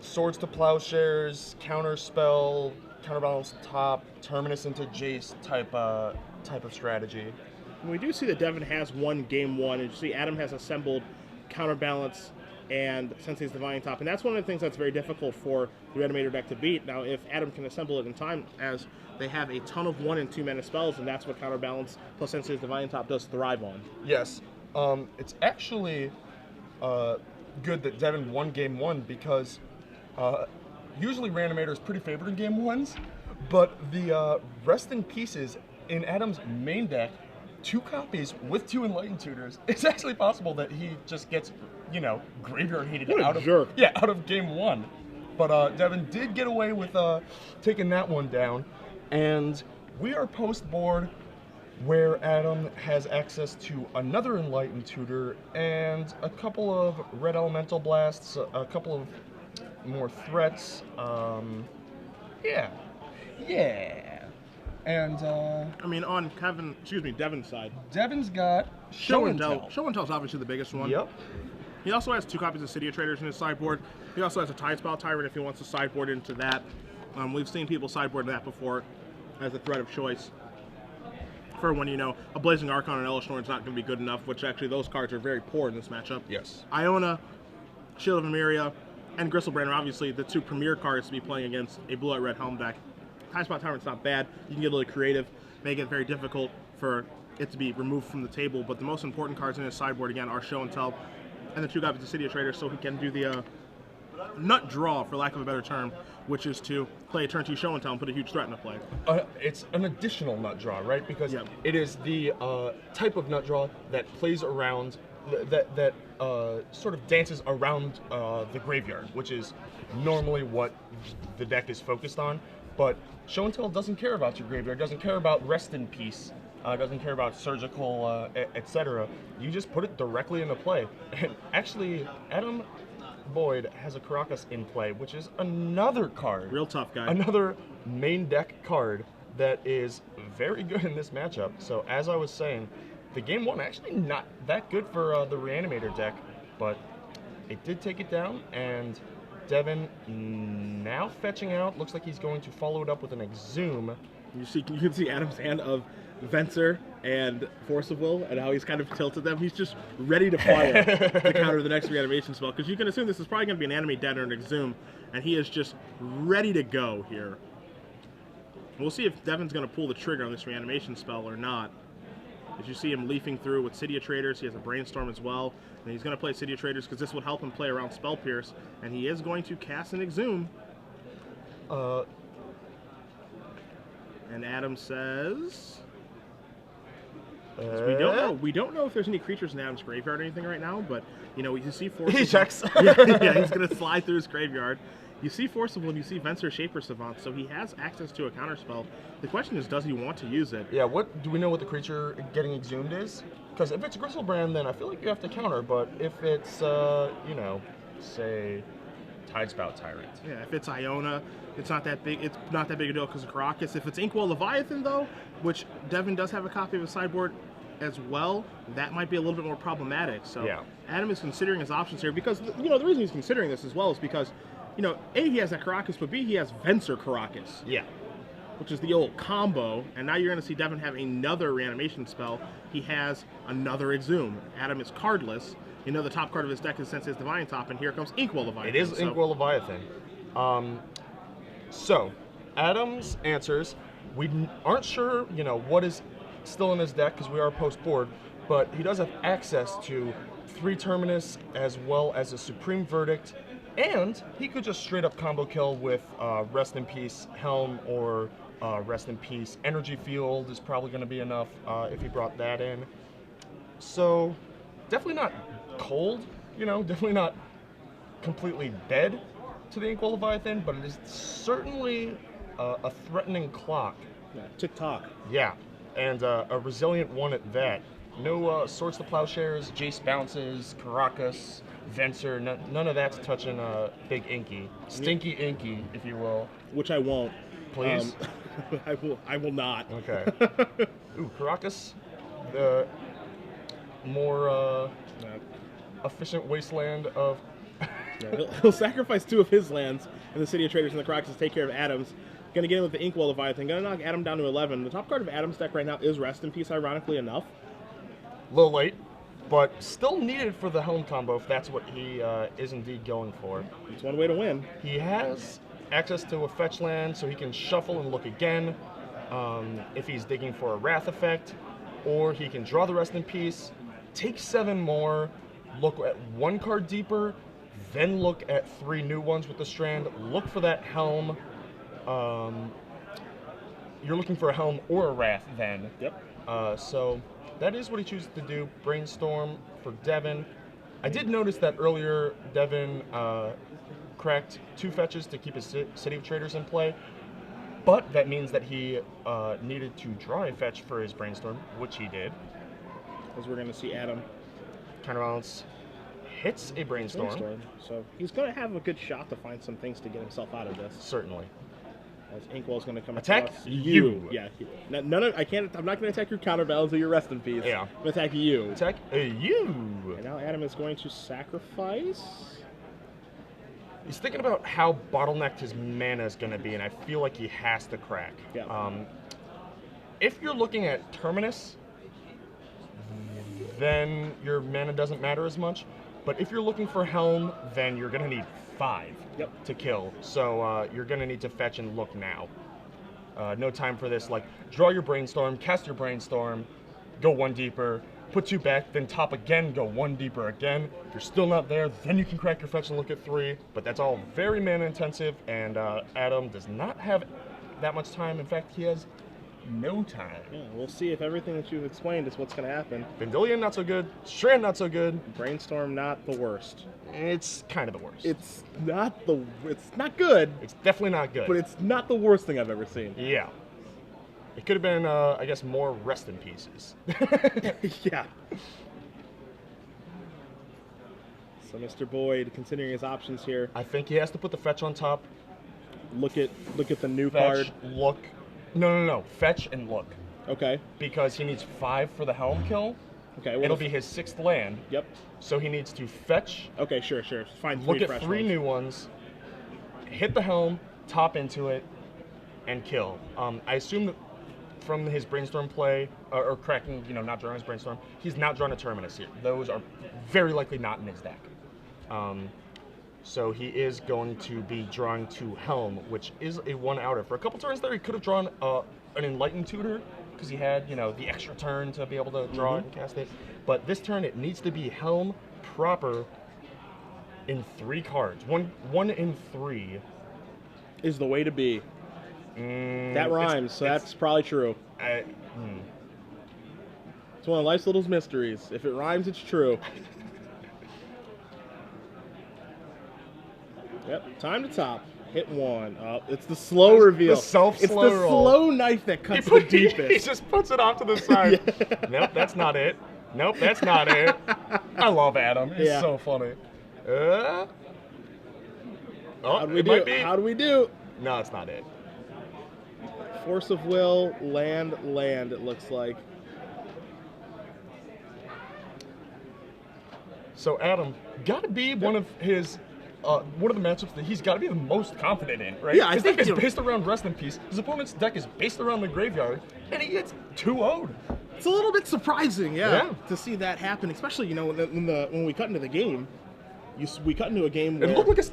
Swords to Plowshares, Counterspell, Counterbalance top, Terminus into Jace type of strategy. We do see that Devin has won game one, and you see Adam has assembled Counterbalance and Sensei's Divine Top, and that's one of the things that's very difficult for the Reanimator deck to beat. Now, if Adam can assemble it in time, as they have a ton of 1 and 2 mana spells, and that's what Counterbalance plus Sensei's Divine Top does thrive on. Yes. It's actually good that Devin won game one because usually Reanimator is pretty favored in game ones, but the Rest in Pieces in Adam's main deck, 2 copies with 2 Enlightened Tutors, it's actually possible that he just gets, graveyard hated out of game one. But Devin did get away with taking that one down, and we are post board where Adam has access to another Enlightened Tutor and a couple of Red Elemental Blasts, a couple of more threats. Yeah. And on Devin's side, Devin's got Show and Tell. Show and Tell is obviously the biggest one. Yep. He also has 2 copies of City of Traders in his sideboard. He also has a Tidespell Tyrant if he wants to sideboard into that. We've seen people sideboard that before as a threat of choice. For when, a Blazing Archon and Elesh Norn's not going to be good enough, which actually those cards are very poor in this matchup. Yes. Iona, Shield of Emeria, and Gristlebrand are obviously the 2 premier cards to be playing against a blue-white-red helm deck. Tidespell Tyrant's not bad. You can get a little creative, make it very difficult for it to be removed from the table, but the most important cards in his sideboard, again, are Show and Tell, and the 2 copies of City of Traders, so he can do the nut draw, for lack of a better term, which is to play a turn 2 Show and Tell and put a huge threat into play. It's an additional nut draw, right? Because it is the type of nut draw that plays around, that sort of dances around the graveyard, which is normally what the deck is focused on. But Show and Tell doesn't care about your graveyard, doesn't care about Rest in Peace, doesn't care about surgical, etc. You just put it directly into play. And actually, Adam Boyd has a Caracas in play, which is another card. Real tough guy. Another main deck card that is very good in this matchup. So as I was saying, the game one actually not that good for the Reanimator deck, but it did take it down, and Devin now fetching out. Looks like he's going to follow it up with an Exhume. You can see Adam's hand of Venser and Force of Will and how he's kind of tilted them. He's just ready to fire to counter the next reanimation spell, because you can assume this is probably going to be an Animate Dead or an Exhume, and he is just ready to go here. We'll see if Devin's going to pull the trigger on this reanimation spell or not. As you see him leafing through with City of Traders, he has a Brainstorm as well, and he's going to play City of Traders because this will help him play around Spell Pierce, and he is going to cast an Exhume. And Adam says, we don't know if there's any creatures in Adam's graveyard or anything right now, but you see Force. He checks. yeah, he's gonna slide through his graveyard. You see Forcible and you see Venser Shaper Savant, so he has access to a counterspell. The question is, does he want to use it? Yeah, do we know what the creature getting exhumed is? Because if it's Gristlebrand, then I feel like you have to counter, but if it's, say, Tidespout Tyrant. Yeah, if it's Iona, it's not that big a deal because of Caracas. If it's Inkwell Leviathan, though, which Devin does have a copy of his sideboard as well, that might be a little bit more problematic. So yeah. Adam is considering his options here because, the reason he's considering this as well is because, A, he has that Caracas, but B, he has Venser Caracas. Yeah. Which is the old combo, and now you're going to see Devin have another reanimation spell. He has another Exhume. Adam is cardless. The top card of his deck is Sensei's Divine Top, and here comes Inkwell Leviathan. It is Inkwell Leviathan. So, Adam's answers, we aren't sure, what is still in his deck because we are post-board, but he does have access to 3 Terminus as well as a Supreme Verdict, and he could just straight up combo kill with Rest in Peace Helm or Rest in Peace Energy Field is probably going to be enough if he brought that in. So, definitely not cold, definitely not completely dead to the Inkwell Leviathan, but it is certainly a threatening clock. Yeah, tick-tock. Yeah, and a resilient one at that. No Swords to Plowshares, Jace Bounces, Caracas, Venser, none of that's touching Big Inky. Stinky Inky, if you will. Which I won't. Please? I will not. Okay. Ooh, Caracas, the more efficient wasteland of Yeah, he'll sacrifice 2 of his lands in the City of Traders and the Crocs to take care of Adams. Going to get in with the Inkwell Leviathan. Going to knock Adam down to 11. The top card of Adam's deck right now is Rest in Peace, ironically enough. A little late, but still needed for the Helm combo if that's what he is indeed going for. It's one way to win. He has access to a fetch land, so he can shuffle and look again if he's digging for a Wrath effect, or he can draw the Rest in Peace, take 7 more, look at 1 card deeper, then look at 3 new ones with the Strand, look for that Helm. You're looking for a Helm or a Wrath then. Yep. So that is what he chooses to do. Brainstorm for Devin. I did notice that earlier Devin cracked 2 fetches to keep his City of Traders in play, but that means that he needed to draw a fetch for his Brainstorm, which he did. As we're going to see Adam Counterbalance hits a Brainstorm. So he's going to have a good shot to find some things to get himself out of this. Certainly. As Inkwell's going to come Attack across. you. Yeah. None of I'm not going to attack your Counterbalance or your Rest in Peace. Yeah. I'm going to attack you. Attack you. And now Adam is going to sacrifice. He's thinking about how bottlenecked his mana is going to be, and I feel like he has to crack. Yeah. If you're looking at Terminus, then your mana doesn't matter as much. But if you're looking for Helm, then you're going to need 5 to kill. So you're going to need to fetch and look now. No time for this. Like, draw your Brainstorm, cast your Brainstorm, go 1 deeper, put 2 back, then top again, go 1 deeper again. If you're still not there, then you can crack your fetch and look at 3. But that's all very mana intensive, and Adam does not have that much time. In fact, he has no time. Yeah, we'll see if everything that you've explained is what's going to happen. Vendilion, not so good. Strand, not so good. Brainstorm, not the worst. It's kind of the worst. It's not good. It's definitely not good. But it's not the worst thing I've ever seen. Yeah. It could have been, I guess, more Rest in Pieces. Yeah. So Mr. Boyd, considering his options here, I think he has to put the fetch on top. look at the new Fetch, card. look. No. Fetch and look. Okay. Because he needs 5 for the Helm kill. Okay. Well, It'll be his 6th land. Yep. So he needs to fetch. Okay. Sure. Find 3 Look at fresh 3 ones. new ones. Hit the Helm, top into it, and kill. I assume that from his Brainstorm play, or cracking, not drawing his Brainstorm, he's not drawn a Terminus here. Those are very likely not in his deck. So he is going to be drawing to Helm, which is a 1-outer. For a couple turns there, he could have drawn an Enlightened Tutor, because he had, the extra turn to be able to draw it and cast it. But this turn, it needs to be Helm proper in 3 cards. One in 3. Is the way to be. That rhymes, so that's probably true. It's one of life's little mysteries. If it rhymes, it's true. Yep, time to top. Hit 1. It's the slow reveal. The slow it's the roll. slow knife that cuts the deepest. He just puts it off to the side. Yeah. Nope, that's not it. Nope, that's not it. I love Adam. He's so funny. How do we it do? might be. How do we do? No, it's not it. Force of Will, land, it looks like. So Adam, got to be one of his, one of the matchups that he's got to be the most confident in, right? Yeah, I his think deck is you know- based around Rest in Peace. His opponent's deck is based around the graveyard, and he gets 2-0'd. It's a little bit surprising, Yeah. to see that happen, especially when we cut into the game. We cut into a game where It looked like a